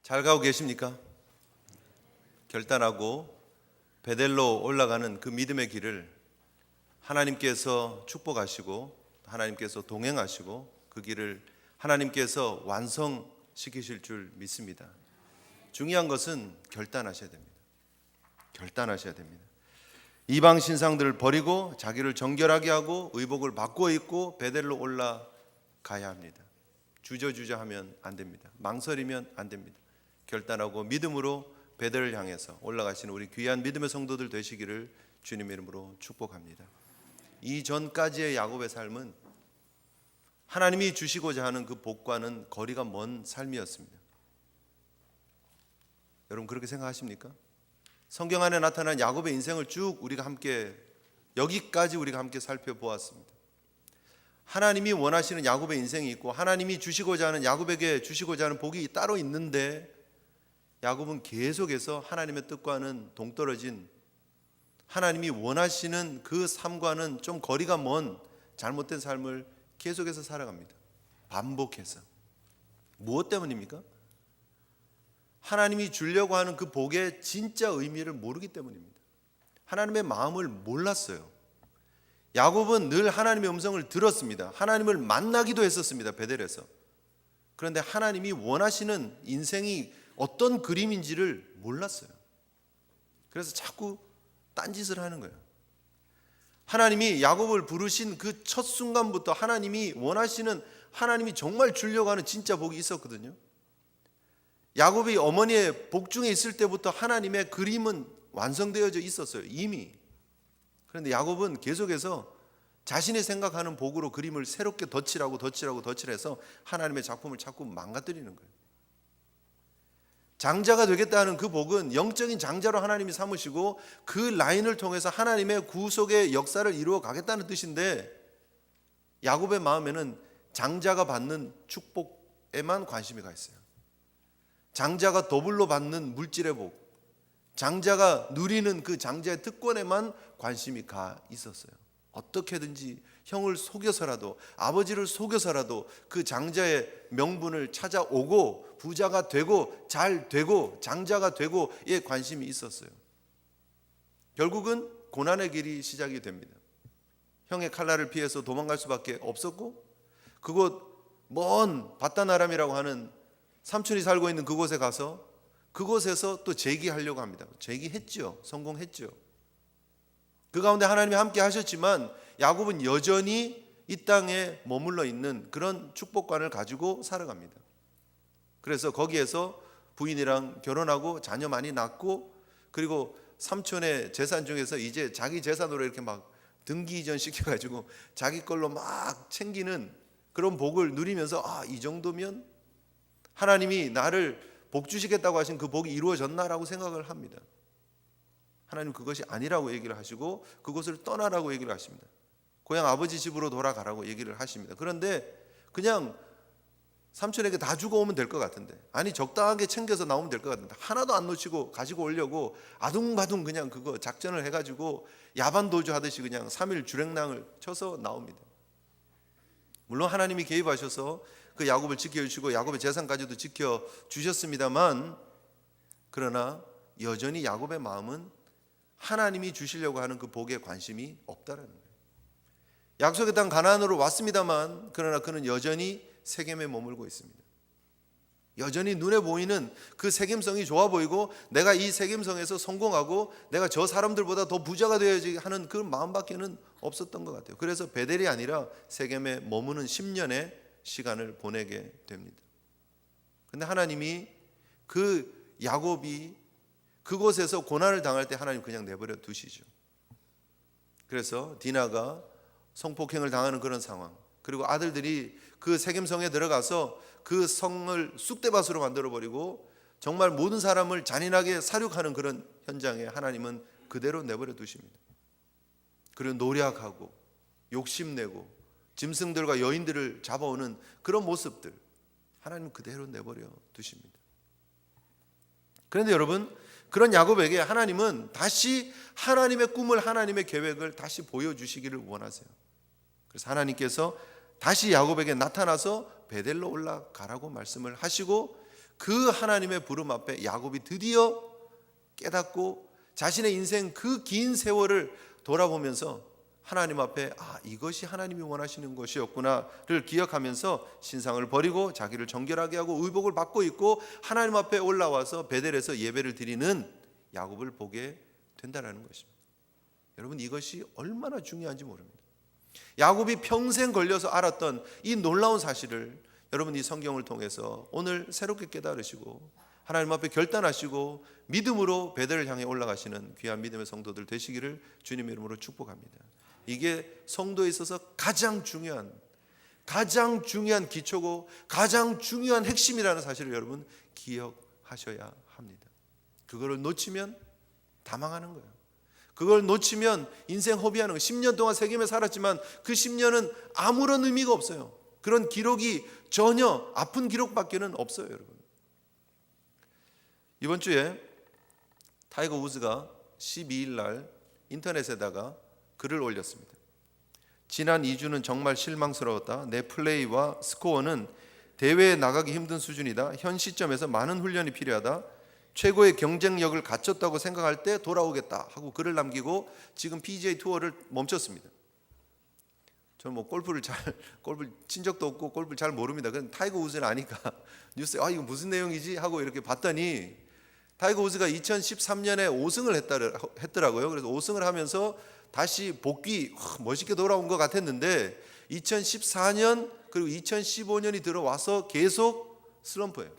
잘 가고 계십니까? 결단하고 베델로 올라가는 그 믿음의 길을 하나님께서 축복하시고 하나님께서 동행하시고 그 길을 하나님께서 완성시키실 줄 믿습니다. 중요한 것은 결단하셔야 됩니다. 결단하셔야 됩니다. 이방 신상들을 버리고 자기를 정결하게 하고 의복을 바꿔 입고 베델로 올라가야 합니다. 주저하면 안 됩니다. 망설이면 안 됩니다. 결단하고 믿음으로 베델을 향해서 올라가시는 우리 귀한 믿음의 성도들 되시기를 주님의 이름으로 축복합니다. 이전까지의 야곱의 삶은 하나님이 주시고자 하는 그 복과는 거리가 먼 삶이었습니다. 여러분 그렇게 생각하십니까? 성경 안에 나타난 야곱의 인생을 쭉 우리가 함께 여기까지 우리가 함께 살펴보았습니다. 하나님이 원하시는 야곱의 인생이 있고 하나님이 주시고자 하는 야곱에게 주시고자 하는 복이 따로 있는데 야곱은 계속해서 하나님의 뜻과는 동떨어진 하나님이 원하시는 그 삶과는 좀 거리가 먼 잘못된 삶을 계속해서 살아갑니다. 반복해서. 무엇 때문입니까? 하나님이 주려고 하는 그 복의 진짜 의미를 모르기 때문입니다. 하나님의 마음을 몰랐어요. 야곱은 늘 하나님의 음성을 들었습니다. 하나님을 만나기도 했었습니다. 베델에서. 그런데 하나님이 원하시는 인생이 어떤 그림인지를 몰랐어요. 그래서 자꾸 딴짓을 하는 거예요. 하나님이 야곱을 부르신 그 첫 순간부터 하나님이 원하시는 하나님이 정말 주려고 하는 진짜 복이 있었거든요. 야곱이 어머니의 복중에 있을 때부터 하나님의 그림은 완성되어져 있었어요. 이미. 그런데 야곱은 계속해서 자신이 생각하는 복으로 그림을 새롭게 덧칠해서 하나님의 작품을 자꾸 망가뜨리는 거예요. 장자가 되겠다는 그 복은 영적인 장자로 하나님이 삼으시고 그 라인을 통해서 하나님의 구속의 역사를 이루어 가겠다는 뜻인데 야곱의 마음에는 장자가 받는 축복에만 관심이 가 있어요. 장자가 더블로 받는 물질의 복, 장자가 누리는 그 장자의 특권에만 관심이 가 있었어요. 어떻게든지 형을 속여서라도 아버지를 속여서라도 그 장자의 명분을 찾아오고 부자가 되고 잘 되고 장자가 되고에 관심이 있었어요. 결국은 고난의 길이 시작이 됩니다. 형의 칼날을 피해서 도망갈 수밖에 없었고 그곳 먼 바다나람이라고 하는 삼촌이 살고 있는 그곳에 가서 그곳에서 또 재기하려고 합니다. 재기했죠. 성공했죠. 그 가운데 하나님이 함께 하셨지만 야곱은 여전히 이 땅에 머물러 있는 그런 축복관을 가지고 살아갑니다. 그래서 거기에서 부인이랑 결혼하고 자녀 많이 낳고 그리고 삼촌의 재산 중에서 이제 자기 재산으로 이렇게 막 등기 이전 시켜가지고 자기 걸로 막 챙기는 그런 복을 누리면서 이 정도면 하나님이 나를 복 주시겠다고 하신 그 복이 이루어졌나라고 생각을 합니다. 하나님 그것이 아니라고 얘기를 하시고 그곳을 떠나라고 얘기를 하십니다. 고향 아버지 집으로 돌아가라고 얘기를 하십니다. 그런데 그냥 삼촌에게 다 주고 오면 될 것 같은데 아니 적당하게 챙겨서 나오면 될 것 같은데 하나도 안 놓치고 가지고 오려고 아둥바둥 그냥 그거 작전을 해가지고 야반도주 하듯이 그냥 3일 주랭랑을 쳐서 나옵니다. 물론 하나님이 개입하셔서 그 야곱을 지켜주시고 야곱의 재산까지도 지켜주셨습니다만 그러나 여전히 야곱의 마음은 하나님이 주시려고 하는 그 복에 관심이 없다라는 거예요. 약속의 땅 가나안으로 왔습니다만 그러나 그는 여전히 세겜에 머물고 있습니다. 여전히 눈에 보이는 그 세겜성이 좋아 보이고 내가 이 세겜성에서 성공하고 내가 저 사람들보다 더 부자가 되어야지 하는 그 마음밖에는 없었던 것 같아요. 그래서 베델이 아니라 세겜에 머무는 10년의 시간을 보내게 됩니다. 그런데 하나님이 그 야곱이 그곳에서 고난을 당할 때 하나님 그냥 내버려 두시죠. 그래서 디나가 성폭행을 당하는 그런 상황, 그리고 아들들이 그 세겜성에 들어가서 그 성을 쑥대밭으로 만들어버리고 정말 모든 사람을 잔인하게 살육하는 그런 현장에 하나님은 그대로 내버려 두십니다. 그리고 노력하고 욕심내고 짐승들과 여인들을 잡아오는 그런 모습들 하나님은 그대로 내버려 두십니다. 그런데 여러분 그런 야곱에게 하나님은 다시 하나님의 꿈을 하나님의 계획을 다시 보여주시기를 원하세요. 그래서 하나님께서 다시 야곱에게 나타나서 베델로 올라가라고 말씀을 하시고 그 하나님의 부름 앞에 야곱이 드디어 깨닫고 자신의 인생 그 긴 세월을 돌아보면서 하나님 앞에 이것이 하나님이 원하시는 것이었구나를 기억하면서 신상을 버리고 자기를 정결하게 하고 의복을 받고 있고 하나님 앞에 올라와서 베델에서 예배를 드리는 야곱을 보게 된다는 것입니다. 여러분, 이것이 얼마나 중요한지 모릅니다. 야곱이 평생 걸려서 알았던 이 놀라운 사실을 여러분 이 성경을 통해서 오늘 새롭게 깨달으시고 하나님 앞에 결단하시고 믿음으로 베델을 향해 올라가시는 귀한 믿음의 성도들 되시기를 주님의 이름으로 축복합니다. 이게 성도에 있어서 가장 중요한 기초고 가장 중요한 핵심이라는 사실을 여러분 기억하셔야 합니다. 그거를 놓치면 다 망하는 거예요. 그걸 놓치면 인생 허비하는 거예요. 10년 동안 세겜에 살았지만 그 10년은 아무런 의미가 없어요. 그런 기록이 전혀 아픈 기록밖에는 없어요, 여러분. 이번 주에 타이거 우즈가 12일 날 인터넷에다가 글을 올렸습니다. 지난 2주는 정말 실망스러웠다. 내 플레이와 스코어는 대회에 나가기 힘든 수준이다. 현 시점에서 많은 훈련이 필요하다. 최고의 경쟁력을 갖췄다고 생각할 때 돌아오겠다 하고 글을 남기고 지금 PGA 투어를 멈췄습니다. 저는 뭐 골프를 친 적도 없고 골프를 잘 모릅니다. 그냥 타이거 우즈는 아니까 뉴스에 이거 무슨 내용이지 하고 이렇게 봤더니 타이거 우즈가 2013년에 5승을 했더라고요. 그래서 5승을 하면서 다시 복귀 멋있게 돌아온 것 같았는데 2014년 그리고 2015년이 들어와서 계속 슬럼프예요.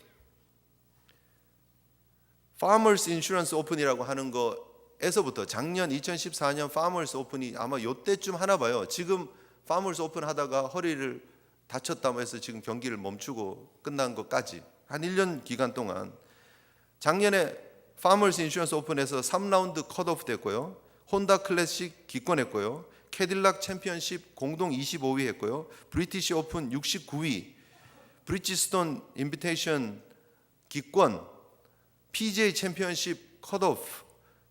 파머스 인슈런스 오픈이라고 하는 거에서부터 작년 2014년 파머스 오픈이 아마 요때쯤 하나 봐요. 지금 파머스 오픈 하다가 허리를 다쳤다고 해서 지금 경기를 멈추고 끝난 것까지 한 1년 기간 동안 작년에 파머스 인슈런스 오픈에서 3라운드 컷오프 됐고요. 혼다 클래식 기권했고요. 캐딜락 챔피언십 공동 25위 했고요. 브리티시 오픈 69위, 브리지스톤 인비테이션 기권, PGA 챔피언십 컷오프,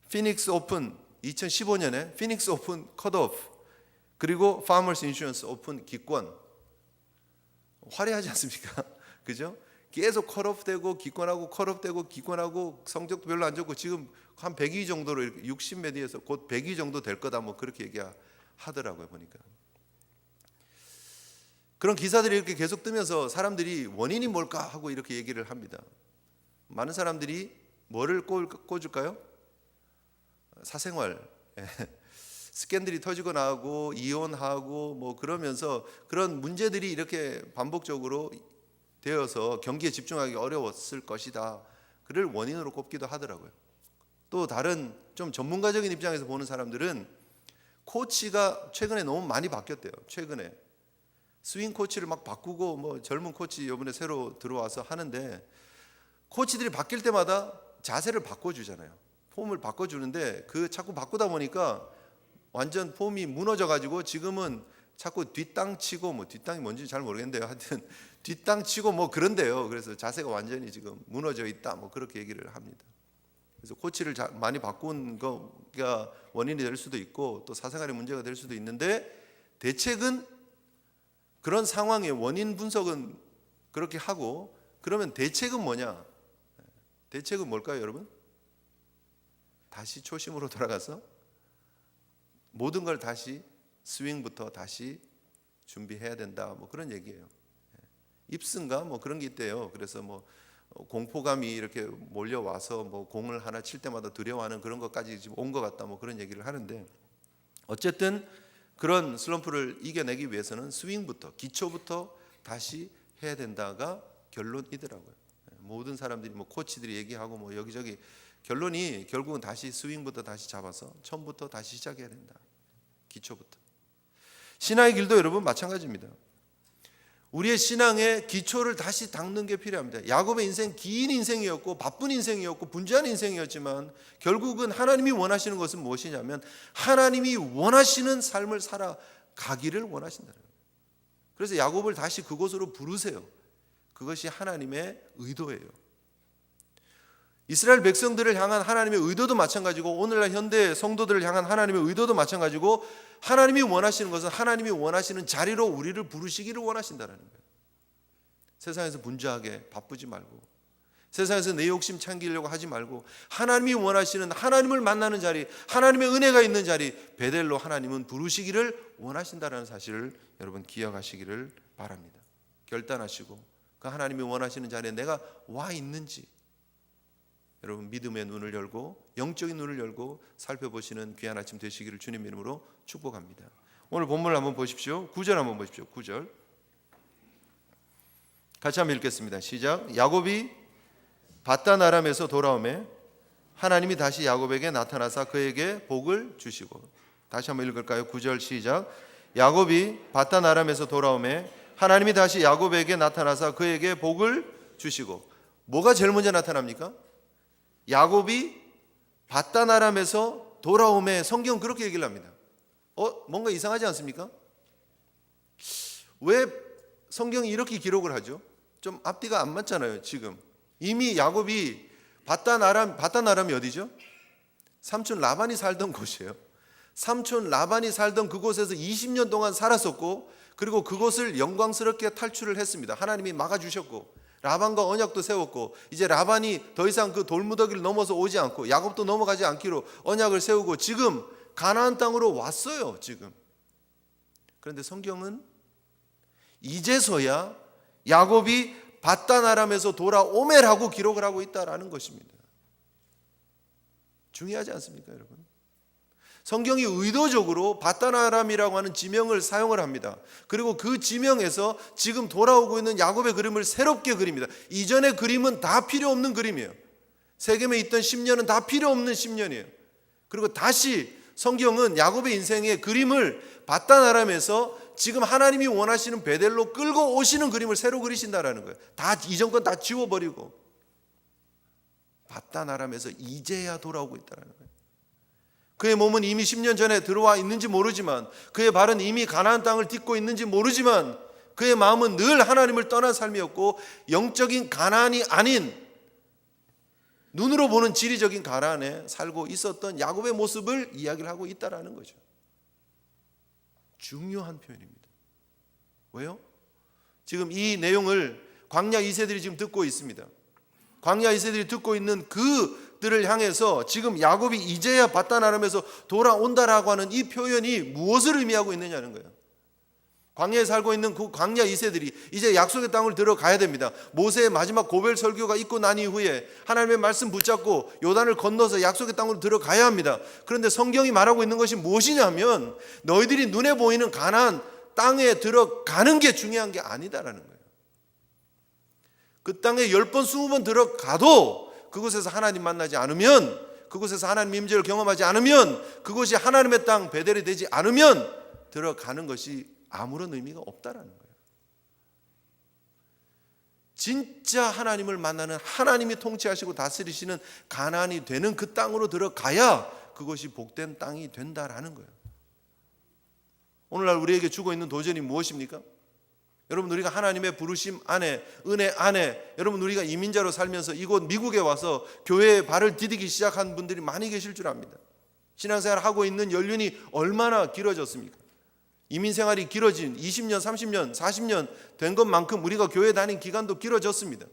피닉스 오픈 2015년에 피닉스 오픈 컷오프, 그리고 파머스 인슈런스 오픈 기권. 화려하지 않습니까? 그죠? 계속 컷오프되고 기권하고 컷오프되고 기권하고 성적도 별로 안 좋고 지금 한 100위 정도로 60몇 위에서 곧 100위 정도 될 거다 뭐 그렇게 얘기하더라고요 보니까. 그런 기사들이 이렇게 계속 뜨면서 사람들이 원인이 뭘까 하고 이렇게 얘기를 합니다. 많은 사람들이 뭐를 꽂을까요? 사생활, 스캔들이 터지고 나고 이혼하고 뭐 그러면서 그런 문제들이 이렇게 반복적으로 되어서 경기에 집중하기 어려웠을 것이다. 그를 원인으로 꼽기도 하더라고요. 또 다른 좀 전문가적인 입장에서 보는 사람들은 코치가 최근에 너무 많이 바뀌었대요. 최근에 스윙 코치를 막 바꾸고 뭐 젊은 코치 이번에 새로 들어와서 하는데 코치들이 바뀔 때마다 자세를 바꿔주잖아요. 폼을 바꿔주는데 그 자꾸 바꾸다 보니까 완전 폼이 무너져가지고 지금은 자꾸 뒷땅 치고 뭐 뒷땅이 뭔지 잘 모르겠는데요. 하여튼 뒷땅 치고 뭐 그런데요. 그래서 자세가 완전히 지금 무너져 있다 뭐 그렇게 얘기를 합니다. 그래서 코치를 많이 바꾼 거가 원인이 될 수도 있고 또 사생활의 문제가 될 수도 있는데 대책은 그런 상황의 원인 분석은 그렇게 하고 그러면 대책은 뭐냐? 대책은 뭘까요, 여러분? 다시 초심으로 돌아가서 모든 걸 다시 스윙부터 다시 준비해야 된다. 뭐 그런 얘기예요. 입승가 뭐 그런 게 있대요. 그래서 뭐 공포감이 이렇게 몰려와서 뭐 공을 하나 칠 때마다 두려워하는 그런 것까지 지금 온 것 같다. 뭐 그런 얘기를 하는데 어쨌든 그런 슬럼프를 이겨내기 위해서는 스윙부터 기초부터 다시 해야 된다가 결론이더라고요. 모든 사람들이 뭐 코치들이 얘기하고 뭐 여기저기 결론이 결국은 다시 스윙부터 다시 잡아서 처음부터 다시 시작해야 된다. 기초부터. 신앙의 길도 여러분 마찬가지입니다. 우리의 신앙의 기초를 다시 닦는 게 필요합니다. 야곱의 인생 긴 인생이었고 바쁜 인생이었고 분주한 인생이었지만 결국은 하나님이 원하시는 것은 무엇이냐면 하나님이 원하시는 삶을 살아가기를 원하신다는 거예요. 그래서 야곱을 다시 그곳으로 부르세요. 그것이 하나님의 의도예요. 이스라엘 백성들을 향한 하나님의 의도도 마찬가지고 오늘날 현대 성도들을 향한 하나님의 의도도 마찬가지고 하나님이 원하시는 것은 하나님이 원하시는 자리로 우리를 부르시기를 원하신다는 거예요. 세상에서 분주하게 바쁘지 말고 세상에서 내 욕심 챙기려고 하지 말고 하나님이 원하시는 하나님을 만나는 자리, 하나님의 은혜가 있는 자리, 베델로 하나님은 부르시기를 원하신다는 사실을 여러분 기억하시기를 바랍니다. 결단하시고 그 하나님이 원하시는 자리에 내가 와 있는지 여러분 믿음의 눈을 열고 영적인 눈을 열고 살펴보시는 귀한 아침 되시기를 주님 이름으로 축복합니다. 오늘 본문을 한번 보십시오. 9절 한번 보십시오. 9절 같이 한번 읽겠습니다. 시작. 야곱이 밧단 아람에서 돌아오매 하나님이 다시 야곱에게 나타나사 그에게 복을 주시고. 다시 한번 읽을까요? 9절 시작. 야곱이 밧단 아람에서 돌아오매 하나님이 다시 야곱에게 나타나사 그에게 복을 주시고. 뭐가 제일 먼저 나타납니까? 야곱이 밧단 아람에서 돌아오매. 성경은 그렇게 얘기를 합니다. 뭔가 이상하지 않습니까? 왜 성경이 이렇게 기록을 하죠? 좀 앞뒤가 안 맞잖아요. 지금 이미 야곱이 밧단 아람이 어디죠? 삼촌 라반이 살던 곳이에요. 삼촌 라반이 살던 그곳에서 20년 동안 살았었고, 그리고 그곳을 영광스럽게 탈출을 했습니다. 하나님이 막아주셨고 라반과 언약도 세웠고, 이제 라반이 더 이상 그 돌무더기를 넘어서 오지 않고 야곱도 넘어가지 않기로 언약을 세우고 지금 가나안 땅으로 왔어요. 지금. 그런데 성경은 이제서야 야곱이 밧단 아람에서 돌아오매라고 기록을 하고 있다라는 것입니다. 중요하지 않습니까, 여러분? 성경이 의도적으로 밧단 아람이라고 하는 지명을 사용을 합니다. 그리고 그 지명에서 지금 돌아오고 있는 야곱의 그림을 새롭게 그립니다. 이전의 그림은 다 필요 없는 그림이에요. 세겜에 있던 10년은 다 필요 없는 10년이에요. 그리고 다시 성경은 야곱의 인생의 그림을 밧단 아람에서 지금 하나님이 원하시는 베델로 끌고 오시는 그림을 새로 그리신다라는 거예요. 다 이전 건 다 지워버리고 밧단 아람에서 이제야 돌아오고 있다는 거예요. 그의 몸은 이미 10년 전에 들어와 있는지 모르지만, 그의 발은 이미 가나안 땅을 딛고 있는지 모르지만, 그의 마음은 늘 하나님을 떠난 삶이었고 영적인 가나안이 아닌 눈으로 보는 지리적인 가나안에 살고 있었던 야곱의 모습을 이야기를 하고 있다라는 거죠. 중요한 표현입니다. 왜요? 지금 이 내용을 광야 2세들이 지금 듣고 있습니다. 광야 2세들이 듣고 있는 그들을 향해서 지금 야곱이 이제야 밧단 아람에서 돌아온다라고 하는 이 표현이 무엇을 의미하고 있느냐는 거예요. 광야에 살고 있는 그 광야 2세들이 이제 약속의 땅을 들어가야 됩니다. 모세의 마지막 고별 설교가 있고 난 이후에 하나님의 말씀 붙잡고 요단을 건너서 약속의 땅으로 들어가야 합니다. 그런데 성경이 말하고 있는 것이 무엇이냐면 너희들이 눈에 보이는 가나안 땅에 들어가는 게 중요한 게 아니다라는 거예요. 그 땅에 10번 20번 들어가도 그곳에서 하나님 만나지 않으면, 그곳에서 하나님 임재를 경험하지 않으면, 그곳이 하나님의 땅 베델이 되지 않으면 들어가는 것이 아무런 의미가 없다라는 거예요. 진짜 하나님을 만나는, 하나님이 통치하시고 다스리시는 가나안이 되는 그 땅으로 들어가야 그것이 복된 땅이 된다라는 거예요. 오늘날 우리에게 주고 있는 도전이 무엇입니까? 여러분, 우리가 하나님의 부르심 안에, 은혜 안에, 여러분 우리가 이민자로 살면서 이곳 미국에 와서 교회에 발을 디디기 시작한 분들이 많이 계실 줄 압니다. 신앙생활 하고 있는 연륜이 얼마나 길어졌습니까? 이민생활이 길어진 20년, 30년, 40년 된 것만큼 우리가 교회 다닌 기간도 길어졌습니다.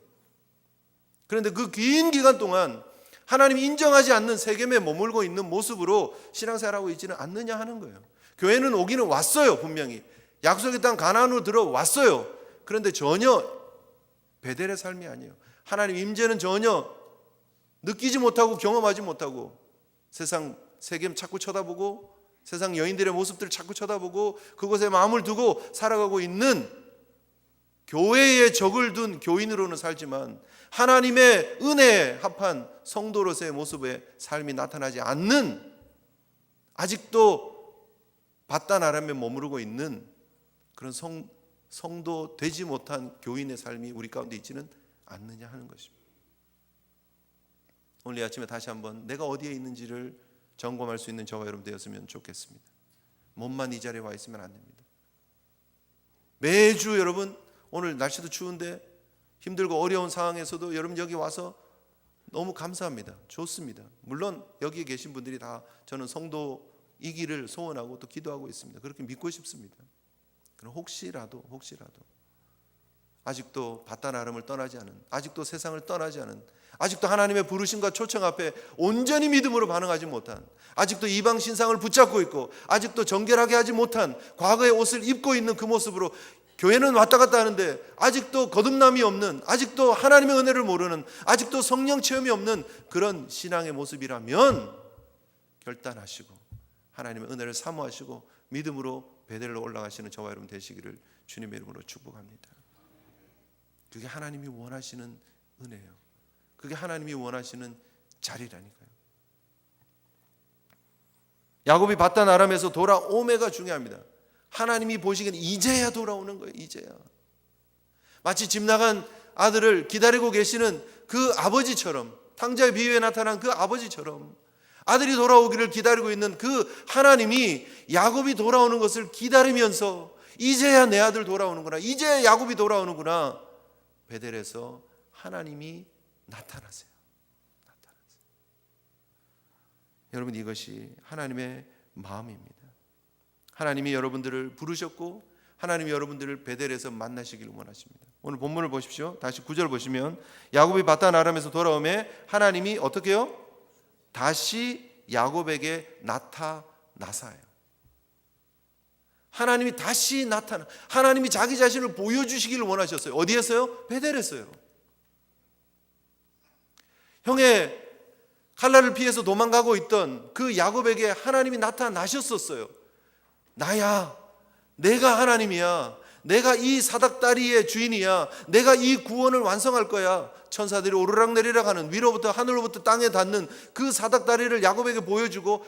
그런데 그 긴 기간 동안 하나님이 인정하지 않는 세겜에 머물고 있는 모습으로 신앙생활하고 있지는 않느냐 하는 거예요. 교회는 오기는 왔어요. 분명히 약속의 땅 가나안으로 들어왔어요. 그런데 전혀 베델의 삶이 아니에요. 하나님 임재는 전혀 느끼지 못하고 경험하지 못하고 세상 세겜 자꾸 쳐다보고 세상 여인들의 모습들을 자꾸 쳐다보고 그곳에 마음을 두고 살아가고 있는 교회에 적을 둔 교인으로는 살지만 하나님의 은혜에 합한 성도로서의 모습의 삶이 나타나지 않는, 아직도 밧단 아람에 머무르고 있는 그런 성도 되지 못한 교인의 삶이 우리 가운데 있지는 않느냐 하는 것입니다. 오늘 이 아침에 다시 한번 내가 어디에 있는지를 점검할 수 있는 저와 여러분 되었으면 좋겠습니다. 몸만 이 자리에 와 있으면 안 됩니다. 매주 여러분, 오늘 날씨도 추운데 힘들고 어려운 상황에서도 여러분 여기 와서 너무 감사합니다. 좋습니다. 물론 여기에 계신 분들이 다 저는 성도이기를 소원하고 또 기도하고 있습니다. 그렇게 믿고 싶습니다. 그럼 혹시라도 아직도 바단 아람을 떠나지 않은, 아직도 세상을 떠나지 않은, 아직도 하나님의 부르심과 초청 앞에 온전히 믿음으로 반응하지 못한, 아직도 이방 신상을 붙잡고 있고 아직도 정결하게 하지 못한 과거의 옷을 입고 있는 그 모습으로 교회는 왔다 갔다 하는데 아직도 거듭남이 없는, 아직도 하나님의 은혜를 모르는, 아직도 성령 체험이 없는 그런 신앙의 모습이라면 결단하시고 하나님의 은혜를 사모하시고 믿음으로 베델로 올라가시는 저와 여러분 되시기를 주님의 이름으로 축복합니다. 그게 하나님이 원하시는 은혜예요. 그게 하나님이 원하시는 자리라니까요. 야곱이 바단 아람에서 돌아오매가 중요합니다. 하나님이 보시기에는 이제야 돌아오는 거예요. 이제야. 마치 집 나간 아들을 기다리고 계시는 그 아버지처럼, 탕자의 비유에 나타난 그 아버지처럼 아들이 돌아오기를 기다리고 있는 그 하나님이 야곱이 돌아오는 것을 기다리면서 이제야 내 아들 돌아오는구나, 이제야 야곱이 돌아오는구나, 베델에서 하나님이 나타나세요. 여러분, 이것이 하나님의 마음입니다. 하나님이 여러분들을 부르셨고 하나님이 여러분들을 베델에서 만나시기를 원하십니다. 오늘 본문을 보십시오. 다시 9절 보시면 야곱이 바단 아람에서 돌아오매 하나님이 어떻게 해요? 다시 야곱에게 나타나사요. 하나님이 다시 나타나, 하나님이 자기 자신을 보여주시기를 원하셨어요. 어디에서요? 베델에서요. 형의 칼날을 피해서 도망가고 있던 그 야곱에게 하나님이 나타나셨었어요. 나야, 내가 하나님이야, 내가 이 사닥다리의 주인이야, 내가 이 구원을 완성할 거야. 천사들이 오르락내리락 하는, 위로부터 하늘로부터 땅에 닿는 그 사닥다리를 야곱에게 보여주고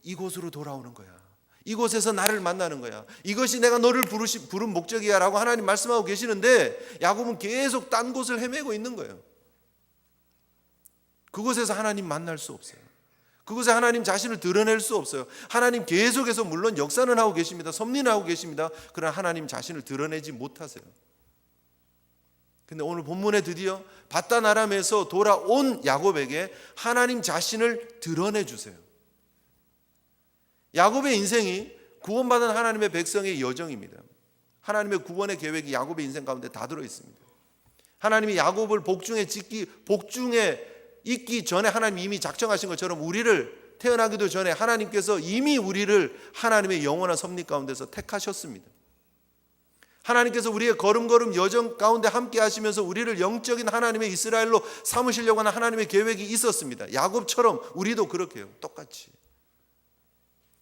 이곳으로 돌아오는 거야. 이곳에서 나를 만나는 거야. 이것이 내가 너를 부른 목적이야 라고 하나님 말씀하고 계시는데 야곱은 계속 딴 곳을 헤매고 있는 거예요. 그곳에서 하나님 만날 수 없어요. 그곳에 하나님 자신을 드러낼 수 없어요. 하나님 계속해서 물론 역사는 하고 계십니다. 섭리는 하고 계십니다. 그러나 하나님 자신을 드러내지 못하세요. 근데 오늘 본문에 드디어 바단 아람에서 돌아온 야곱에게 하나님 자신을 드러내 주세요. 야곱의 인생이 구원받은 하나님의 백성의 여정입니다. 하나님의 구원의 계획이 야곱의 인생 가운데 다 들어 있습니다. 하나님이 야곱을 복중에 있기 전에 하나님 이미 작정하신 것처럼 우리를 태어나기도 전에 하나님께서 이미 우리를 하나님의 영원한 섭리 가운데서 택하셨습니다. 하나님께서 우리의 걸음걸음 여정 가운데 함께 하시면서 우리를 영적인 하나님의 이스라엘로 삼으시려고 하는 하나님의 계획이 있었습니다. 야곱처럼 우리도 그렇게 해요. 똑같이.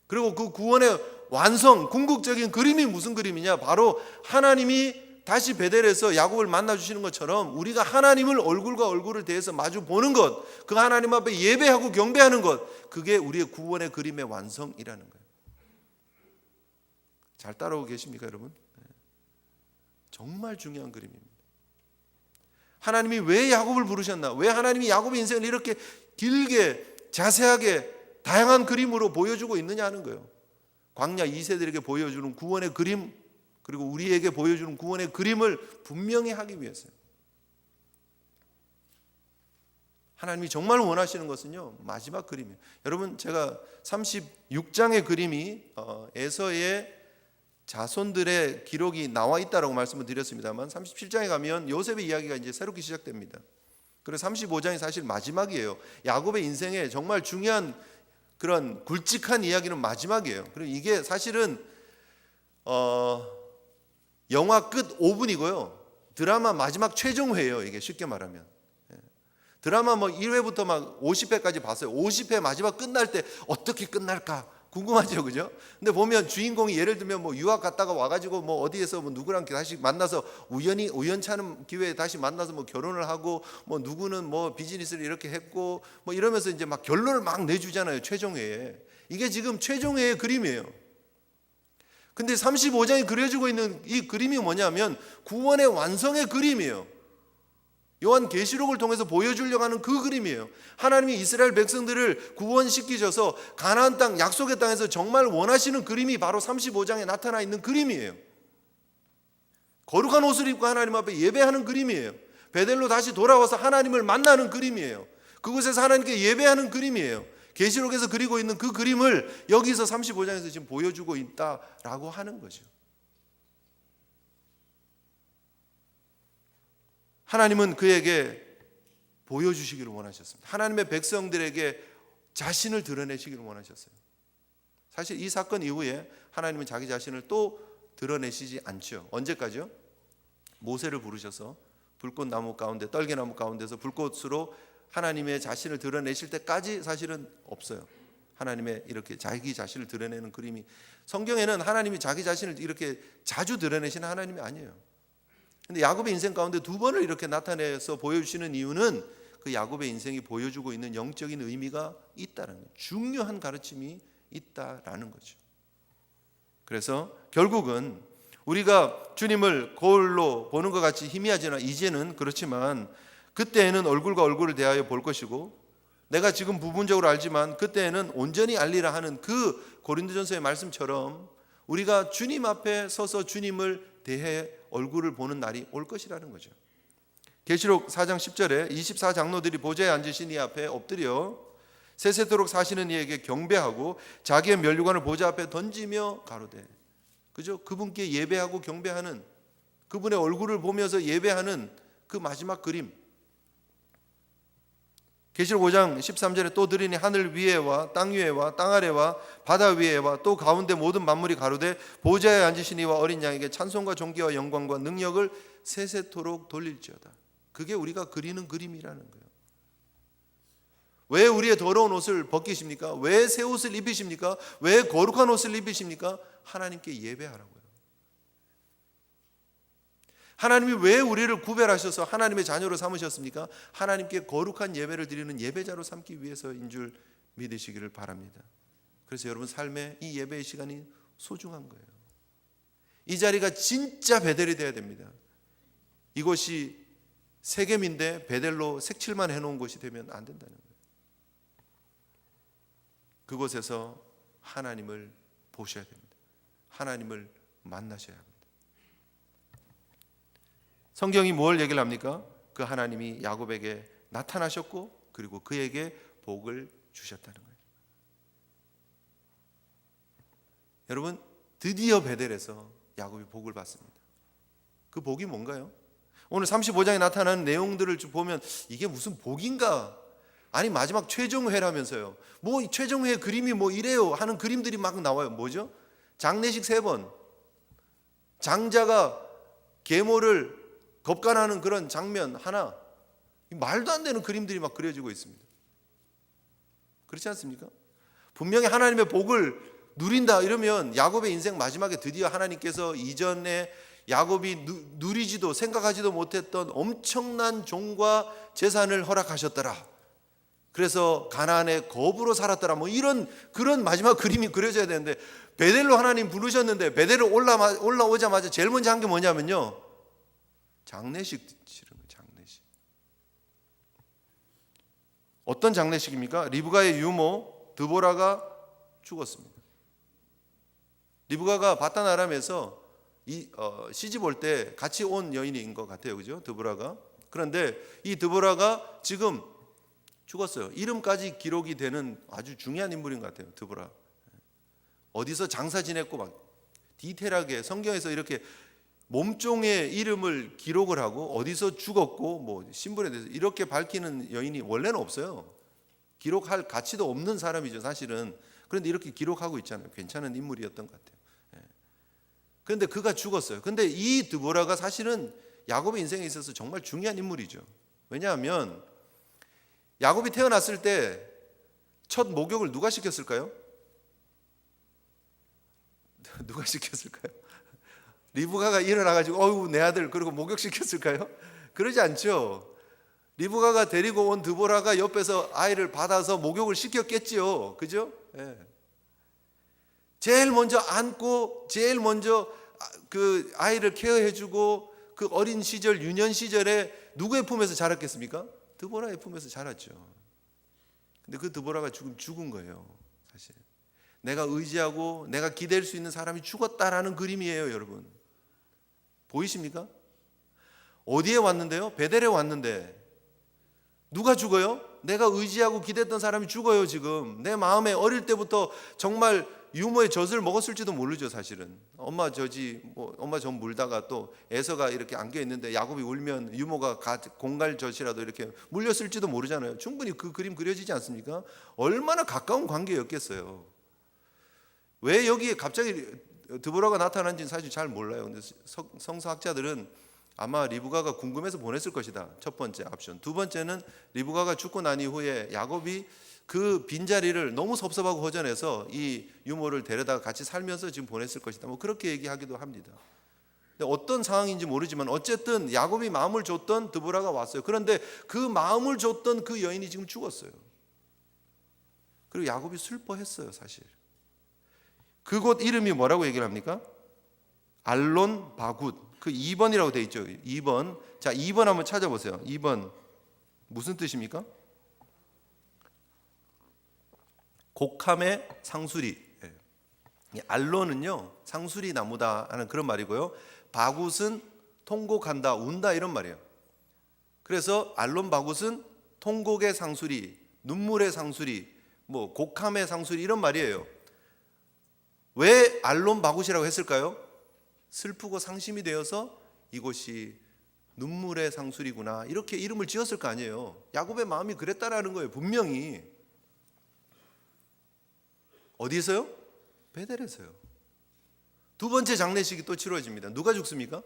그리고 그 구원의 완성, 궁극적인 그림이 무슨 그림이냐? 바로 하나님이 다시 베델에서 야곱을 만나주시는 것처럼 우리가 하나님을 얼굴과 얼굴을 대해서 마주 보는 것, 그 하나님 앞에 예배하고 경배하는 것, 그게 우리의 구원의 그림의 완성이라는 거예요. 잘 따라오고 계십니까, 여러분? 정말 중요한 그림입니다. 하나님이 왜 야곱을 부르셨나? 왜 하나님이 야곱의 인생을 이렇게 길게 자세하게 다양한 그림으로 보여주고 있느냐 하는 거예요. 광야 2세들에게 보여주는 구원의 그림, 그리고 우리에게 보여주는 구원의 그림을 분명히 하기 위해서요. 하나님이 정말 원하시는 것은요, 마지막 그림이에요. 여러분, 제가 36장의 그림이 에서의 자손들의 기록이 나와 있다라고 말씀을 드렸습니다만 37장에 가면 요셉의 이야기가 이제 새롭게 시작됩니다. 그래서 35장이 사실 마지막이에요. 야곱의 인생에 정말 중요한 그런 굵직한 이야기는 마지막이에요. 그리고 이게 사실은 영화 끝 5분이고요. 드라마 마지막 최종회예요. 이게 쉽게 말하면. 드라마 뭐 1회부터 막 50회까지 봤어요. 50회 마지막 끝날 때 어떻게 끝날까 궁금하죠, 그죠? 근데 보면 주인공이 예를 들면 뭐 유학 갔다가 와가지고 뭐 어디에서 뭐 누구랑 다시 만나서 우연찮은 기회에 다시 만나서 뭐 결혼을 하고 뭐 누구는 뭐 비즈니스를 이렇게 했고 뭐 이러면서 이제 막 결론을 막 내주잖아요, 최종회에. 이게 지금 최종회의 그림이에요. 근데 35장이 그려지고 있는 이 그림이 뭐냐면 구원의 완성의 그림이에요. 요한계시록을 통해서 보여주려고 하는 그 그림이에요. 하나님이 이스라엘 백성들을 구원시키셔서 가나안 땅, 약속의 땅에서 정말 원하시는 그림이 바로 35장에 나타나 있는 그림이에요. 거룩한 옷을 입고 하나님 앞에 예배하는 그림이에요. 베델로 다시 돌아와서 하나님을 만나는 그림이에요. 그곳에서 하나님께 예배하는 그림이에요. 계시록에서 그리고 있는 그 그림을 여기서 35장에서 지금 보여주고 있다라고 하는 거죠. 하나님은 그에게 보여주시기를 원하셨습니다. 하나님의 백성들에게 자신을 드러내시기를 원하셨어요. 사실 이 사건 이후에 하나님은 자기 자신을 또 드러내시지 않죠. 언제까지요? 모세를 부르셔서 불꽃나무 가운데, 떨개나무 가운데서 불꽃으로 하나님의 자신을 드러내실 때까지 사실은 없어요. 하나님의 이렇게 자기 자신을 드러내는 그림이, 성경에는 하나님이 자기 자신을 이렇게 자주 드러내시는 하나님이 아니에요. 근데 야곱의 인생 가운데 두 번을 이렇게 나타내서 보여주시는 이유는 그 야곱의 인생이 보여주고 있는 영적인 의미가 있다는 거예요. 중요한 가르침이 있다라는 거죠. 그래서 결국은 우리가 주님을 거울로 보는 것 같이 희미하지나 이제는 그렇지만 그때에는 얼굴과 얼굴을 대하여 볼 것이고, 내가 지금 부분적으로 알지만 그때에는 온전히 알리라 하는 그 고린도전서의 말씀처럼 우리가 주님 앞에 서서 주님을 대해 얼굴을 보는 날이 올 것이라는 거죠. 계시록 4장 10절에 24장로들이 보좌에 앉으신 이 앞에 엎드려 세세토록 사시는 이에게 경배하고 자기의 면류관을 보좌 앞에 던지며 가로되, 그죠? 그분께 예배하고 경배하는, 그분의 얼굴을 보면서 예배하는 그 마지막 그림. 계시록 5장 13절에 또 들으니 하늘 위에와 땅 위에와 땅 아래와 바다 위에와 또 가운데 모든 만물이 가로되 보좌에 앉으신 이와 어린 양에게 찬송과 존귀와 영광과 능력을 세세토록 돌릴지어다. 그게 우리가 그리는 그림이라는 거예요. 왜 우리의 더러운 옷을 벗기십니까? 왜 새 옷을 입으십니까? 왜 거룩한 옷을 입으십니까? 하나님께 예배하라고요. 하나님이 왜 우리를 구별하셔서 하나님의 자녀로 삼으셨습니까? 하나님께 거룩한 예배를 드리는 예배자로 삼기 위해서인 줄 믿으시기를 바랍니다. 그래서 여러분 삶에 이 예배의 시간이 소중한 거예요. 이 자리가 진짜 베델이 돼야 됩니다. 이곳이 세겜인데 베델로 색칠만 해놓은 곳이 되면 안 된다는 거예요. 그곳에서 하나님을 보셔야 됩니다. 하나님을 만나셔야 합니다. 성경이 뭘 얘기를 합니까? 그 하나님이 야곱에게 나타나셨고 그리고 그에게 복을 주셨다는 거예요. 여러분, 드디어 베델에서 야곱이 복을 받습니다. 그 복이 뭔가요? 오늘 35장에 나타나는 내용들을 보면 이게 무슨 복인가? 아니 마지막 최종회라면서요. 뭐 최종회 그림이 뭐 이래요 하는 그림들이 막 나와요. 뭐죠? 장례식 3번, 장자가 계모를 겁간하는 그런 장면 하나, 말도 안 되는 그림들이 막 그려지고 있습니다. 그렇지 않습니까? 분명히 하나님의 복을 누린다 이러면 야곱의 인생 마지막에 드디어 하나님께서 이전에 야곱이 누리지도 생각하지도 못했던 엄청난 종과 재산을 허락하셨더라. 그래서 가나안의 거부로 살았더라. 뭐 이런 그런 마지막 그림이 그려져야 되는데, 베델로 하나님 부르셨는데 베델로 올라오자마자 제일 먼저 한 게 뭐냐면요, 장례식 치르는 거예요. 장례식. 어떤 장례식입니까? 리브가의 유모 드보라가 죽었습니다. 리브가가 바단 아람에서 시집 올 때 같이 온 여인인 것 같아요, 그죠? 드보라가. 그런데 이 드보라가 지금 죽었어요. 이름까지 기록이 되는 아주 중요한 인물인 것 같아요, 드보라. 어디서 장사 지냈고 막 디테일하게 성경에서 이렇게 몸종의 이름을 기록을 하고 어디서 죽었고 뭐 신분에 대해서 이렇게 밝히는 여인이 원래는 없어요. 기록할 가치도 없는 사람이죠, 사실은. 그런데 이렇게 기록하고 있잖아요. 괜찮은 인물이었던 것 같아요. 그런데 그가 죽었어요. 그런데 이 드보라가 사실은 야곱의 인생에 있어서 정말 중요한 인물이죠. 왜냐하면 야곱이 태어났을 때 첫 목욕을 누가 시켰을까요? 누가 시켰을까요? 리브가가 일어나가지고 어이구 내 아들 그러고 목욕시켰을까요? 그러지 않죠. 리브가가 데리고 온 드보라가 옆에서 아이를 받아서 목욕을 시켰겠지요. 그죠? 예. 제일 먼저 안고 제일 먼저 그 아이를 케어해주고 그 어린 시절 유년 시절에 누구의 품에서 자랐겠습니까? 드보라의 품에서 자랐죠. 근데 그 드보라가 지금 죽은 거예요. 사실 내가 의지하고 내가 기댈 수 있는 사람이 죽었다라는 그림이에요. 여러분 보이십니까? 어디에 왔는데요? 베델에 왔는데 누가 죽어요? 내가 의지하고 기대했던 사람이 죽어요. 지금 내 마음에 어릴 때부터 정말 유모의 젖을 먹었을지도 모르죠. 사실은 엄마 젖이 엄마 젖 물다가 또 에서가 이렇게 안겨 있는데 야곱이 울면 유모가 공갈 젖이라도 이렇게 물렸을지도 모르잖아요. 충분히 그 그림 그려지지 않습니까? 얼마나 가까운 관계였겠어요. 왜 여기에 갑자기 드보라가 나타난지는 사실 잘 몰라요. 근데 성서학자들은 아마 리브가가 궁금해서 보냈을 것이다. 첫 번째 옵션. 두 번째는 리브가가 죽고 난 이후에 야곱이 그 빈자리를 너무 섭섭하고 허전해서 이 유모를 데려다가 같이 살면서 지금 보냈을 것이다. 그렇게 얘기하기도 합니다. 근데 어떤 상황인지 모르지만 어쨌든 야곱이 마음을 줬던 드보라가 왔어요. 그런데 그 마음을 줬던 그 여인이 지금 죽었어요. 그리고 야곱이 슬퍼했어요. 사실 그곳 이름이 뭐라고 얘기를 합니까? 알론 바굿. 그 2번이라고 되어 있죠. 2번. 자, 2번 한번 찾아보세요. 2번 무슨 뜻입니까? 곡함의 상수리. 알론은요 상수리 나무다 하는 그런 말이고요. 바굿은 통곡한다, 운다 이런 말이에요. 그래서 알론 바굿은 통곡의 상수리, 눈물의 상수리, 곡함의 상수리 이런 말이에요. 왜 알론 바굿이라고 했을까요? 슬프고 상심이 되어서 이곳이 눈물의 상수리구나 이렇게 이름을 지었을 거 아니에요. 야곱의 마음이 그랬다라는 거예요. 분명히. 어디에서요? 베델에서요. 두 번째 장례식이 또 치러집니다. 누가 죽습니까?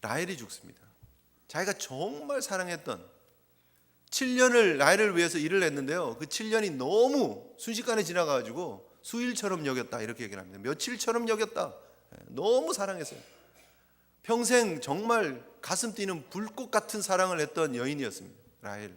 라헬이 죽습니다. 자기가 정말 사랑했던 7년을 라헬을 위해서 일을 했는데요. 그 7년이 너무 순식간에 지나가가지고 수일처럼 여겼다 이렇게 얘기를 합니다. 며칠처럼 여겼다. 너무 사랑했어요. 평생 정말 가슴 뛰는 불꽃 같은 사랑을 했던 여인이었습니다. 라헬.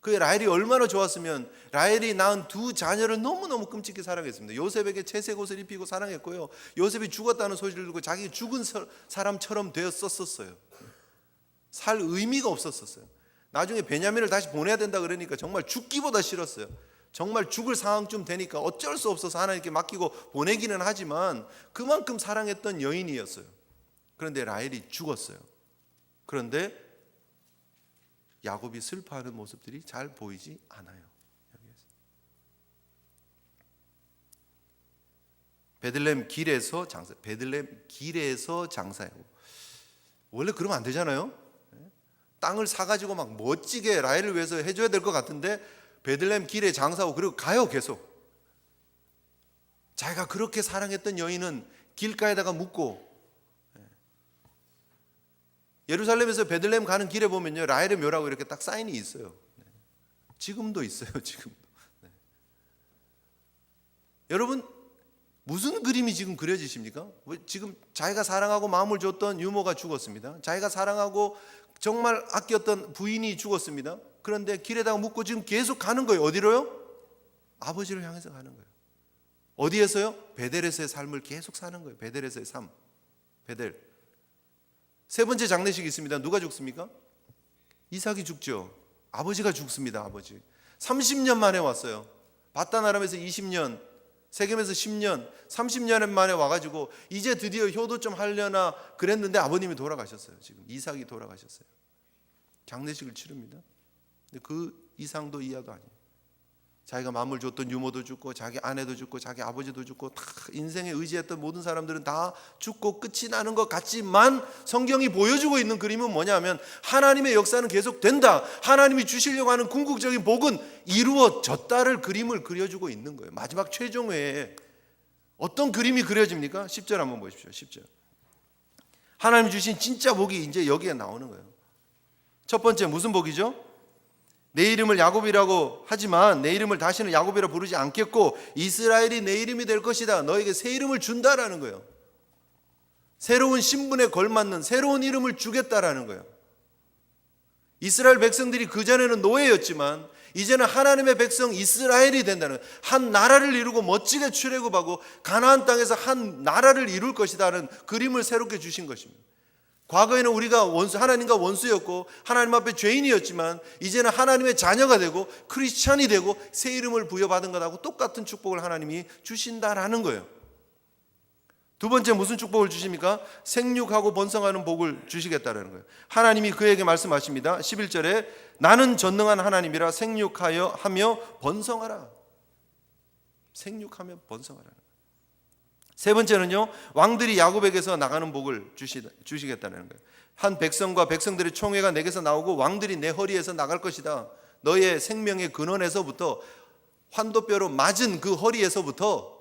그 라헬이 얼마나 좋았으면 라헬이 낳은 두 자녀를 너무너무 끔찍히 사랑했습니다. 요셉에게 채색 옷을 입히고 사랑했고요. 요셉이 죽었다는 소식을 듣고 자기 죽은 사람처럼 되었었어요. 살 의미가 없었어요. 나중에 베냐민을 다시 보내야 된다 그러니까 정말 죽기보다 싫었어요. 정말 죽을 상황쯤 되니까 어쩔 수 없어서 하나님께 맡기고 보내기는 하지만 그만큼 사랑했던 여인이었어요. 그런데 라헬이 죽었어요. 그런데 야곱이 슬퍼하는 모습들이 잘 보이지 않아요. 여기에서. 베들레헴 길에서 장사. 베들레헴 길에서 장사해요. 원래 그러면 안 되잖아요. 땅을 사가지고 막 멋지게 라헬을 위해서 해줘야 될 것 같은데 베들레헴 길에 장사하고 그리고 가요 계속. 자기가 그렇게 사랑했던 여인은 길가에다가 묻고 예루살렘에서 베들레헴 가는 길에 보면요 라헬의 묘라고 이렇게 딱 사인이 있어요. 지금도 있어요. 지금도. 여러분 무슨 그림이 지금 그려지십니까? 지금 자기가 사랑하고 마음을 줬던 유모가 죽었습니다. 자기가 사랑하고 정말 아꼈던 부인이 죽었습니다. 그런데 길에다가 묻고 지금 계속 가는 거예요. 어디로요? 아버지를 향해서 가는 거예요. 어디에서요? 베델에서의 삶을 계속 사는 거예요. 베델에서의 삶. 베델. 세 번째 장례식이 있습니다. 누가 죽습니까? 이삭이 죽죠. 아버지가 죽습니다. 아버지. 30년 만에 왔어요. 바단 아람에서 20년, 세겜에서 10년, 30년 만에 와가지고 이제 드디어 효도 좀 하려나 그랬는데 아버님이 돌아가셨어요. 지금 이삭이 돌아가셨어요. 장례식을 치릅니다. 근데 그 이상도 이하도 아니에요. 자기가 마음을 줬던 유모도 죽고 자기 아내도 죽고 자기 아버지도 죽고 다 인생에 의지했던 모든 사람들은 다 죽고 끝이 나는 것 같지만 성경이 보여주고 있는 그림은 뭐냐면 하나님의 역사는 계속된다. 하나님이 주시려고 하는 궁극적인 복은 이루어졌다를 그림을 그려주고 있는 거예요. 마지막 최종회에 어떤 그림이 그려집니까? 10절 한번 보십시오. 10절. 하나님이 주신 진짜 복이 이제 여기에 나오는 거예요. 첫 번째 무슨 복이죠? 내 이름을 야곱이라고 하지만 내 이름을 다시는 야곱이라 부르지 않겠고 이스라엘이 내 이름이 될 것이다. 너에게 새 이름을 준다라는 거예요. 새로운 신분에 걸맞는 새로운 이름을 주겠다라는 거예요. 이스라엘 백성들이 그전에는 노예였지만 이제는 하나님의 백성 이스라엘이 된다는 거예요. 한 나라를 이루고 멋지게 출애굽하고 가나안 땅에서 한 나라를 이룰 것이다는 그림을 새롭게 주신 것입니다. 과거에는 우리가 하나님과 원수였고 하나님 앞에 죄인이었지만 이제는 하나님의 자녀가 되고 크리스찬이 되고 새 이름을 부여받은 것하고 똑같은 축복을 하나님이 주신다라는 거예요. 두 번째 무슨 축복을 주십니까? 생육하고 번성하는 복을 주시겠다는 거예요. 하나님이 그에게 말씀하십니다. 11절에 나는 전능한 하나님이라 생육하여 하며 번성하라. 생육하며 번성하라. 세 번째는요, 왕들이 야곱에게서 나가는 복을 주시겠다는 거예요. 한 백성과 백성들의 총회가 내게서 나오고 왕들이 내 허리에서 나갈 것이다. 너의 생명의 근원에서부터 환도뼈로 맞은 그 허리에서부터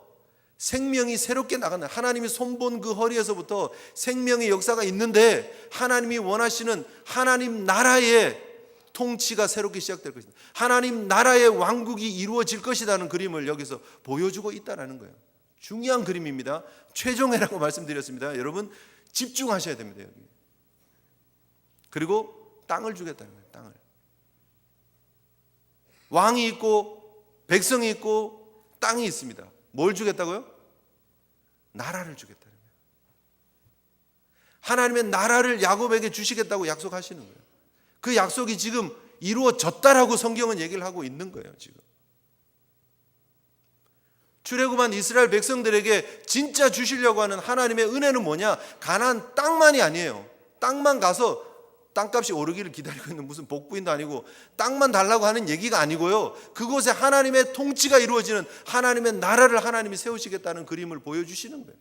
생명이 새롭게 나가는, 하나님이 손본 그 허리에서부터 생명의 역사가 있는데 하나님이 원하시는 하나님 나라의 통치가 새롭게 시작될 것이다. 하나님 나라의 왕국이 이루어질 것이라는 그림을 여기서 보여주고 있다는 거예요. 중요한 그림입니다. 최종회라고 말씀드렸습니다. 여러분 집중하셔야 됩니다. 여기. 그리고 땅을 주겠다는 거예요. 땅을. 왕이 있고 백성이 있고 땅이 있습니다. 뭘 주겠다고요? 나라를 주겠다는 거예요. 하나님의 나라를 야곱에게 주시겠다고 약속하시는 거예요. 그 약속이 지금 이루어졌다라고 성경은 얘기를 하고 있는 거예요. 지금 출애굽한 이스라엘 백성들에게 진짜 주시려고 하는 하나님의 은혜는 뭐냐? 가나안 땅만이 아니에요. 땅만 가서 땅값이 오르기를 기다리고 있는 무슨 복부인도 아니고 땅만 달라고 하는 얘기가 아니고요. 그곳에 하나님의 통치가 이루어지는 하나님의 나라를 하나님이 세우시겠다는 그림을 보여주시는 거예요.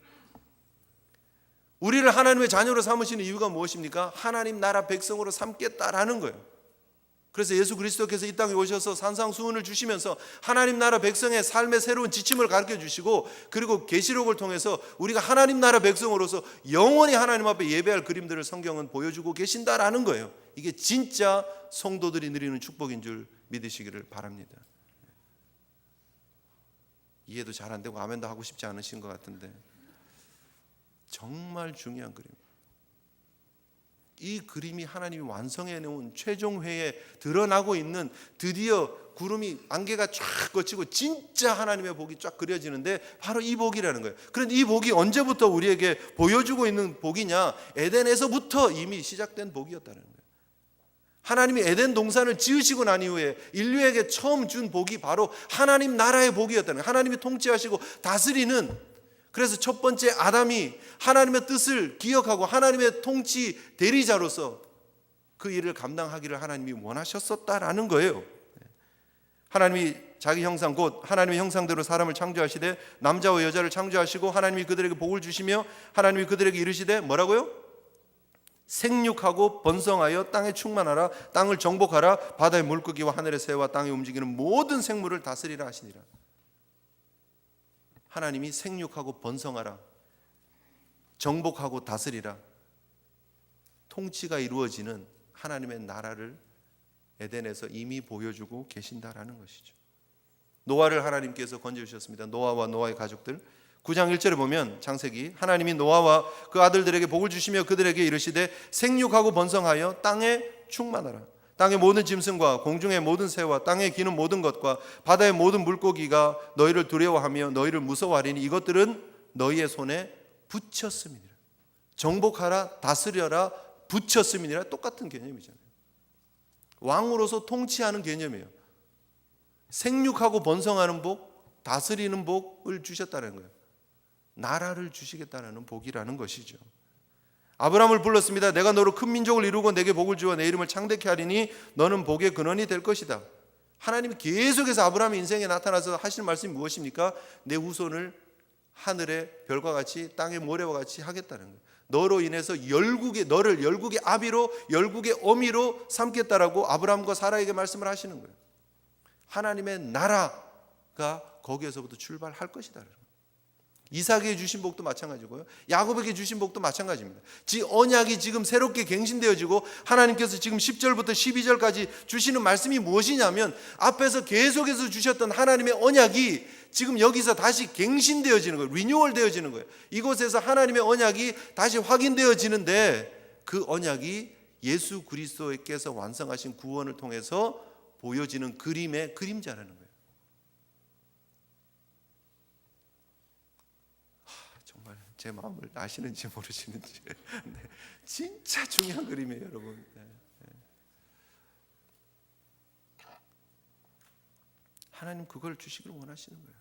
우리를 하나님의 자녀로 삼으시는 이유가 무엇입니까? 하나님 나라 백성으로 삼겠다라는 거예요. 그래서 예수 그리스도께서 이 땅에 오셔서 산상수훈을 주시면서 하나님 나라 백성의 삶의 새로운 지침을 가르쳐 주시고, 그리고 계시록을 통해서 우리가 하나님 나라 백성으로서 영원히 하나님 앞에 예배할 그림들을 성경은 보여주고 계신다라는 거예요. 이게 진짜 성도들이 누리는 축복인 줄 믿으시기를 바랍니다. 이해도 잘 안 되고 아멘도 하고 싶지 않으신 것 같은데 정말 중요한 그림입니다. 이 그림이 하나님이 완성해 놓은 최종회에 드러나고 있는, 드디어 구름이 안개가 쫙 거치고 진짜 하나님의 복이 쫙 그려지는데 바로 이 복이라는 거예요. 그런데 이 복이 언제부터 우리에게 보여주고 있는 복이냐? 에덴에서부터 이미 시작된 복이었다는 거예요. 하나님이 에덴 동산을 지으시고 난 이후에 인류에게 처음 준 복이 바로 하나님 나라의 복이었다는 거예요. 하나님이 통치하시고 다스리는, 그래서 첫 번째 아담이 하나님의 뜻을 기억하고 하나님의 통치 대리자로서 그 일을 감당하기를 하나님이 원하셨었다라는 거예요. 하나님이 자기 형상 곧 하나님의 형상대로 사람을 창조하시되 남자와 여자를 창조하시고 하나님이 그들에게 복을 주시며 하나님이 그들에게 이르시되 뭐라고요? 생육하고 번성하여 땅에 충만하라, 땅을 정복하라, 바다의 물고기와 하늘의 새와 땅에 움직이는 모든 생물을 다스리라 하시니라. 하나님이 생육하고 번성하라, 정복하고 다스리라, 통치가 이루어지는 하나님의 나라를 에덴에서 이미 보여주고 계신다라는 것이죠. 노아를 하나님께서 건져주셨습니다. 노아와 노아의 가족들. 9장 1절에 보면 창세기, 하나님이 노아와 그 아들들에게 복을 주시며 그들에게 이르시되 생육하고 번성하여 땅에 충만하라. 땅의 모든 짐승과 공중의 모든 새와 땅에 기는 모든 것과 바다의 모든 물고기가 너희를 두려워하며 너희를 무서워하리니 이것들은 너희의 손에 붙였음이니라. 정복하라, 다스려라, 붙였음이니라. 똑같은 개념이잖아요. 왕으로서 통치하는 개념이에요. 생육하고 번성하는 복, 다스리는 복을 주셨다는 거예요. 나라를 주시겠다는 복이라는 것이죠. 아브라함을 불렀습니다. 내가 너로 큰 민족을 이루고 내게 복을 주어 내 이름을 창대케 하리니 너는 복의 근원이 될 것이다. 하나님이 계속해서 아브라함의 인생에 나타나서 하시는 말씀이 무엇입니까? 내 후손을 하늘의 별과 같이 땅의 모래와 같이 하겠다는 거예요. 너로 인해서 너를 열국의 아비로 열국의 어미로 삼겠다라고 아브라함과 사라에게 말씀을 하시는 거예요. 하나님의 나라가 거기에서부터 출발할 것이다. 이삭에게 주신 복도 마찬가지고요. 야곱에게 주신 복도 마찬가지입니다. 언약이 지금 새롭게 갱신되어지고 하나님께서 지금 10절부터 12절까지 주시는 말씀이 무엇이냐면 앞에서 계속해서 주셨던 하나님의 언약이 지금 여기서 다시 갱신되어지는 거예요. 리뉴얼 되어지는 거예요. 이곳에서 하나님의 언약이 다시 확인되어지는데 그 언약이 예수 그리스도께서 완성하신 구원을 통해서 보여지는 그림의 그림자라는 거예요. 정말 제 마음을 아시는지 모르시는지 네, 진짜 중요한 그림이에요, 여러분. 네. 하나님 그걸 주시길 원하시는 거예요.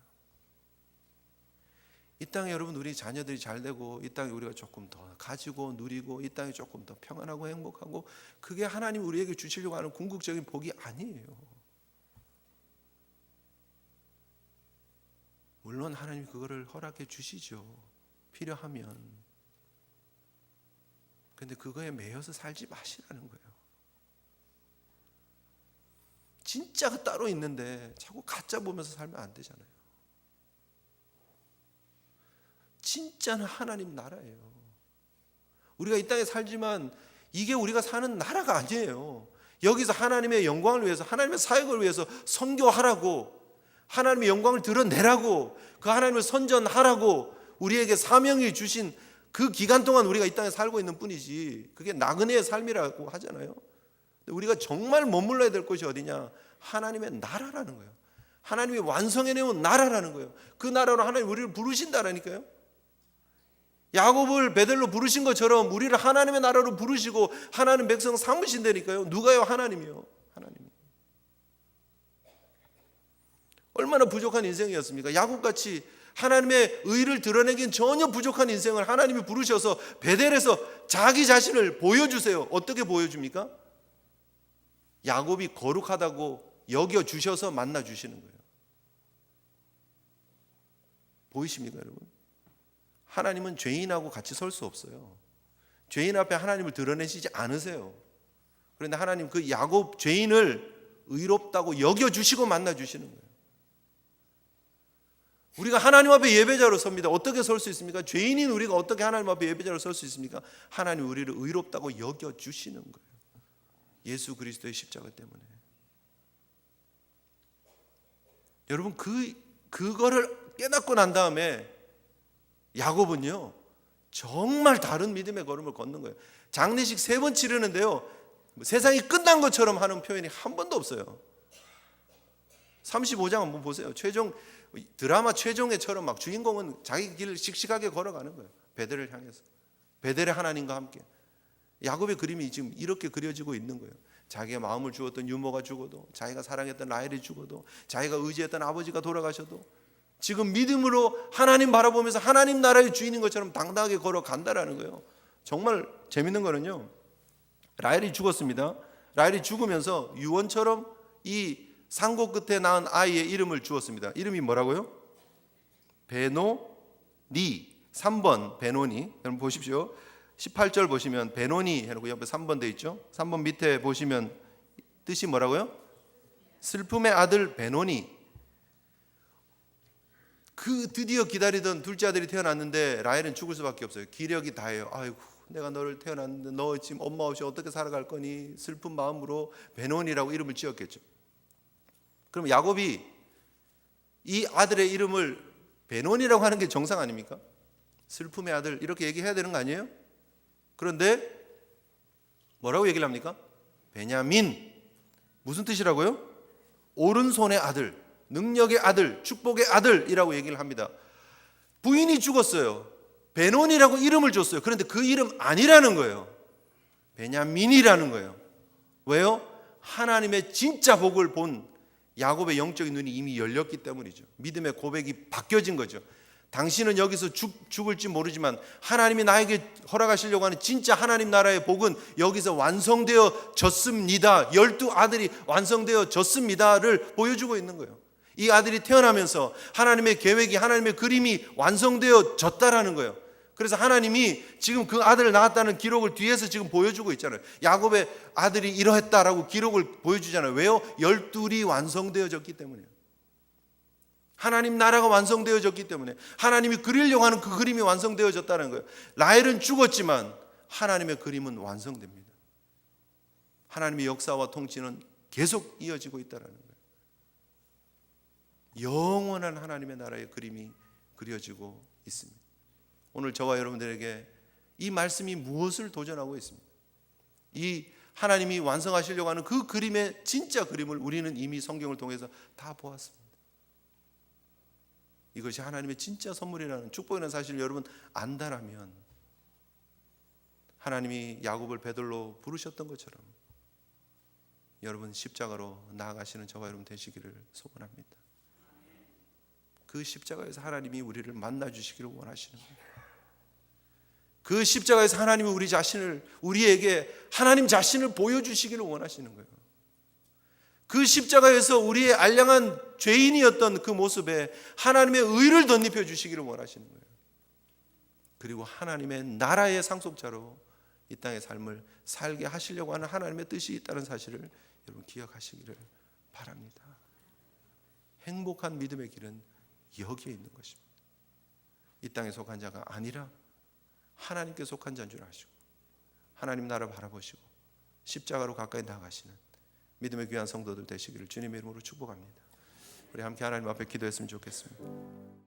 이 땅에 여러분 우리 자녀들이 잘 되고 이 땅에 우리가 조금 더 가지고 누리고 이 땅에 조금 더 평안하고 행복하고 그게 하나님 우리에게 주시려고 하는 궁극적인 복이 아니에요. 물론 하나님이 그거를 허락해 주시죠. 필요하면. 근데 그거에 매여서 살지 마시라는 거예요. 진짜가 따로 있는데 자꾸 가짜 보면서 살면 안 되잖아요. 진짜는 하나님 나라예요. 우리가 이 땅에 살지만 이게 우리가 사는 나라가 아니에요. 여기서 하나님의 영광을 위해서 하나님의 사역을 위해서 선교하라고 하나님의 영광을 드러내라고 그 하나님을 선전하라고 우리에게 사명이 주신 그 기간 동안 우리가 이 땅에 살고 있는 뿐이지 그게 나그네의 삶이라고 하잖아요. 우리가 정말 머물러야 될 곳이 어디냐? 하나님의 나라라는 거예요. 하나님이 완성해내온 나라라는 거예요. 그 나라로 하나님 우리를 부르신다라니까요. 야곱을 베델로 부르신 것처럼 우리를 하나님의 나라로 부르시고 하나님 백성 삼으신다니까요. 누가요? 하나님이요. 하나님. 얼마나 부족한 인생이었습니까? 야곱같이 하나님의 의를 드러내긴 전혀 부족한 인생을 하나님이 부르셔서 베델에서 자기 자신을 보여주세요. 어떻게 보여줍니까? 야곱이 거룩하다고 여겨주셔서 만나주시는 거예요. 보이십니까 여러분? 하나님은 죄인하고 같이 설 수 없어요. 죄인 앞에 하나님을 드러내시지 않으세요. 그런데 하나님 그 야곱 죄인을 의롭다고 여겨주시고 만나주시는 거예요. 우리가 하나님 앞에 예배자로 섭니다. 어떻게 설 수 있습니까? 죄인인 우리가 어떻게 하나님 앞에 예배자로 설 수 있습니까? 하나님 우리를 의롭다고 여겨주시는 거예요. 예수 그리스도의 십자가 때문에. 여러분 그거를 깨닫고 난 다음에 야곱은요 정말 다른 믿음의 걸음을 걷는 거예요. 장례식 3번 치르는데요 세상이 끝난 것처럼 하는 표현이 한 번도 없어요. 35장 한번 보세요. 드라마 최종회처럼 막 주인공은 자기 길을 씩씩하게 걸어가는 거예요. 베델을 향해서 베델의 하나님과 함께. 야곱의 그림이 지금 이렇게 그려지고 있는 거예요. 자기가 마음을 주었던 유모가 죽어도, 자기가 사랑했던 라헬이 죽어도, 자기가 의지했던 아버지가 돌아가셔도 지금 믿음으로 하나님 바라보면서 하나님 나라의 주인인 것처럼 당당하게 걸어간다라는 거예요. 정말 재밌는 거는요 라헬이 죽었습니다. 라헬이 죽으면서 유언처럼 이 상고 끝에 낳은 아이의 이름을 주었습니다. 이름이 뭐라고요? 베노니. 3번 베노니. 여러분 보십시오. 18절 보시면 베노니 해놓고 옆에 3번 돼 있죠. 3번 밑에 보시면 뜻이 뭐라고요? 슬픔의 아들 베노니. 그 드디어 기다리던 둘째 아들이 태어났는데 라헬은 죽을 수밖에 없어요. 기력이 다해요. 아이고 내가 너를 태어났는데 너 지금 엄마 없이 어떻게 살아갈 거니? 슬픈 마음으로 베노니라고 이름을 지었겠죠. 그럼 야곱이 이 아들의 이름을 베논이라고 하는 게 정상 아닙니까? 슬픔의 아들 이렇게 얘기해야 되는 거 아니에요? 그런데 뭐라고 얘기를 합니까? 베냐민. 무슨 뜻이라고요? 오른손의 아들, 능력의 아들, 축복의 아들이라고 얘기를 합니다. 부인이 죽었어요. 베논이라고 이름을 줬어요. 그런데 그 이름 아니라는 거예요. 베냐민이라는 거예요. 왜요? 하나님의 진짜 복을 본 야곱의 영적인 눈이 이미 열렸기 때문이죠. 믿음의 고백이 바뀌어진 거죠. 당신은 여기서 죽을지 모르지만 하나님이 나에게 허락하시려고 하는 진짜 하나님 나라의 복은 여기서 완성되어졌습니다. 12아들이 완성되어졌습니다를 보여주고 있는 거예요. 이 아들이 태어나면서 하나님의 계획이 하나님의 그림이 완성되어졌다라는 거예요. 그래서 하나님이 지금 그 아들을 낳았다는 기록을 뒤에서 지금 보여주고 있잖아요. 야곱의 아들이 이러했다라고 기록을 보여주잖아요. 왜요? 12이 완성되어졌기 때문이에요. 하나님 나라가 완성되어졌기 때문에 하나님이 그리려고 하는 그 그림이 완성되어졌다는 거예요. 라헬은 죽었지만 하나님의 그림은 완성됩니다. 하나님의 역사와 통치는 계속 이어지고 있다는 거예요. 영원한 하나님의 나라의 그림이 그려지고 있습니다. 오늘 저와 여러분들에게 이 말씀이 무엇을 도전하고 있습니까? 이 하나님이 완성하시려고 하는 그 그림의 진짜 그림을 우리는 이미 성경을 통해서 다 보았습니다. 이것이 하나님의 진짜 선물이라는 축복이라는 사실을 여러분 안다라면 하나님이 야곱을 베들로 부르셨던 것처럼 여러분 십자가로 나아가시는 저와 여러분 되시기를 소원합니다. 그 십자가에서 하나님이 우리를 만나 주시기를 원하시는 거예요. 그 십자가에서 하나님이 우리에게 하나님 자신을 보여주시기를 원하시는 거예요. 그 십자가에서 우리의 알량한 죄인이었던 그 모습에 하나님의 의를 덧입혀 주시기를 원하시는 거예요. 그리고 하나님의 나라의 상속자로 이 땅의 삶을 살게 하시려고 하는 하나님의 뜻이 있다는 사실을 여러분 기억하시기를 바랍니다. 행복한 믿음의 길은 여기에 있는 것입니다. 이 땅에 속한 자가 아니라 하나님께 속한 자인 줄 아시고 하나님 나라 바라보시고 십자가로 가까이 나가시는 믿음의 귀한 성도들 되시기를 주님의 이름으로 축복합니다. 우리 함께 하나님 앞에 기도했으면 좋겠습니다.